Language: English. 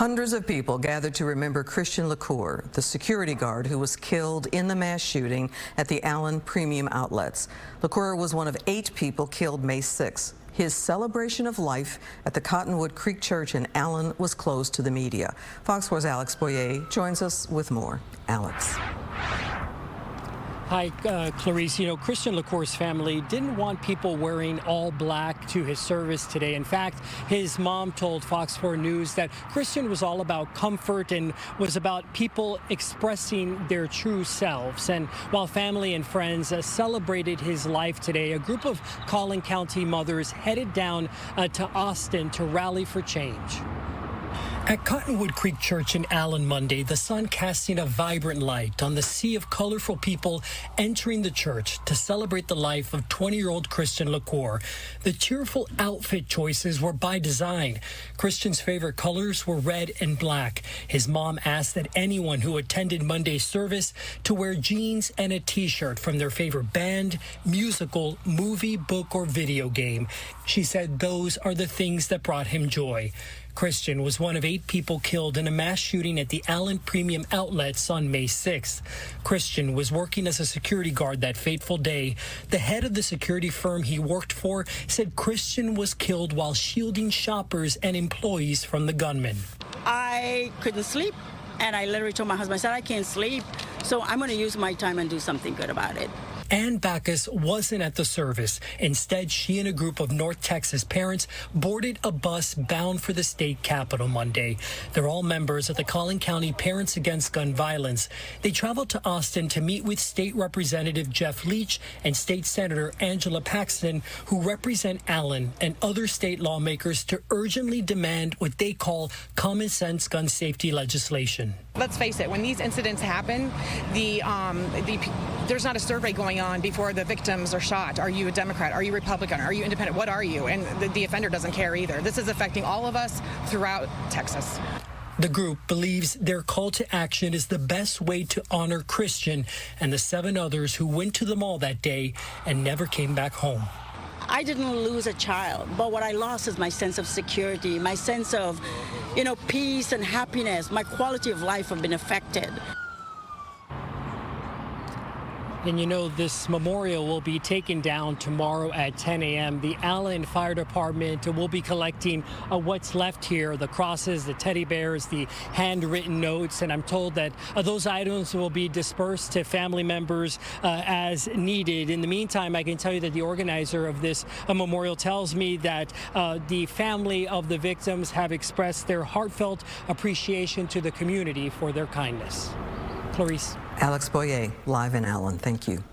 Hundreds of people gathered to remember Christian LaCour, the security guard who was killed in the mass shooting at the Allen Premium Outlets. LaCour was one of 8 people killed May 6. His celebration of life at the Cottonwood Creek Church in Allen was closed to the media. Fox 4's Alex Boyer joins us with more. Alex. Hi, Clarice. You know, Christian LaCour's family didn't want people wearing all black to his service today. In fact, his mom told Fox 4 News that Christian was all about comfort and was about people expressing their true selves. And while family and friends celebrated his life today, a group of Collin County mothers headed down to Austin to rally for change. At Cottonwood Creek Church in Allen Monday, the sun casting a vibrant light on the sea of colorful people entering the church to celebrate the life of 20-year-old Christian LaCour. The cheerful outfit choices were by design. Christian's favorite colors were red and black. His mom asked that anyone who attended Monday's service to wear jeans and a t-shirt from their favorite band, musical, movie, book, or video game. She said those are the things that brought him joy. Christian was one of 8 people killed in a mass shooting at the Allen Premium Outlets on May 6th. Christian was working as a security guard that fateful day. The head of the security firm he worked for said Christian was killed while shielding shoppers and employees from the gunman. I couldn't sleep, and I literally told my husband, I said, I can't sleep, so I'm going to use my time and do something good about it. Ann Backus wasn't at the service. Instead, she and a group of North Texas parents boarded a bus bound for the state capitol Monday. They're all members of the Collin County Parents Against Gun Violence. They traveled to Austin to meet with State Representative Jeff Leach and State Senator Angela Paxton, who represent Allen and other state lawmakers to urgently demand what they call common sense gun safety legislation. Let's face it, when these incidents happen, there's not a survey going on before the victims are shot. Are you a Democrat? Are you Republican? Are you independent? What are you? And the offender doesn't care either. This is affecting all of us throughout Texas. The group believes their call to action is the best way to honor Christian and the 7 others who went to the mall that day and never came back home. I didn't lose a child, but what I lost is my sense of security, my sense of, peace and happiness. My quality of life have been affected. And this memorial will be taken down tomorrow at 10 a.m. The Allen Fire Department will be collecting what's left here, the crosses, the teddy bears, the handwritten notes, and I'm told that those items will be dispersed to family members as needed. In the meantime, I can tell you that the organizer of this memorial tells me that the family of the victims have expressed their heartfelt appreciation to the community for their kindness. Clarice. Alex Boyer, live in Allen. Thank you.